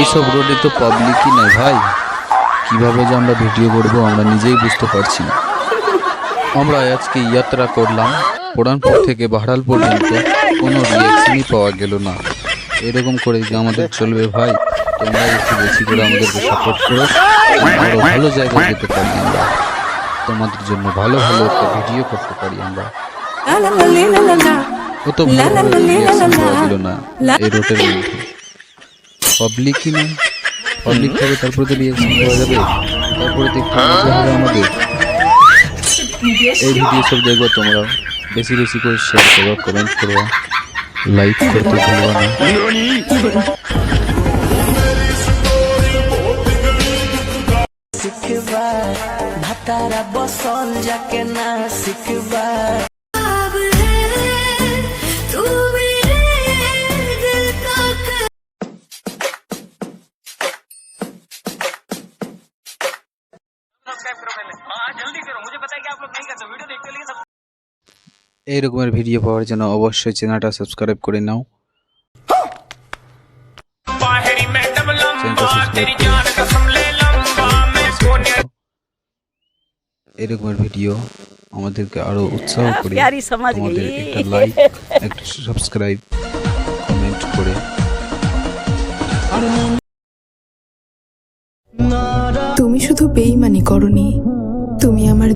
এইসব রোডে তো পাবলিকই নাই ভাই, কিভাবে যে আমরা ভিডিও করবো আমরা নিজেই বুঝতে পারছি না। আমরা আজকে যাত্রা করলাম পুরানপুর থেকে বাহারাল পর্যন্ত, কোনো রিয়াকশনই পাওয়া গেল না। এরকম করে যে আমাদের চলবে ভাই, তোমরা একটু বেশি করে আমাদেরকে সাপোর্ট করো, আরো ভালো জায়গায় যেতে পারি আমরা, তোমাদের জন্য ভালো ভালো একটা ভিডিও করতে পারি আমরা। অত ভালো রিয়াকশন পাওয়া গেল না এই রোডের মধ্যে, পাবলিকই না। পাবলিক থাকবে তারপরে তো রিয়াকশন পাওয়া যাবে, তারপরে তো একটু মজা হবে আমাদের। এই ভিডিও সব দেখবো তোমরা, বেশি বেশি করে শেয়ার করো, কমেন্ট করো, লাইক করতে ভুলবা না। শিখবা ভাতারা বসল যাকে না শিখবা। এই রকমের ভিডিও পাওয়ার জন্য অবশ্যই চ্যানেলটা সাবস্ক্রাইব করে নাও। এই রকমের ভিডিও আমাদেরকে আরো উৎসাহ করে, আমাদের একটা লাইক, একটা সাবস্ক্রাইব, কমেন্ট করে। তুমি শুধু বেইমানি করনি, তুমি আমার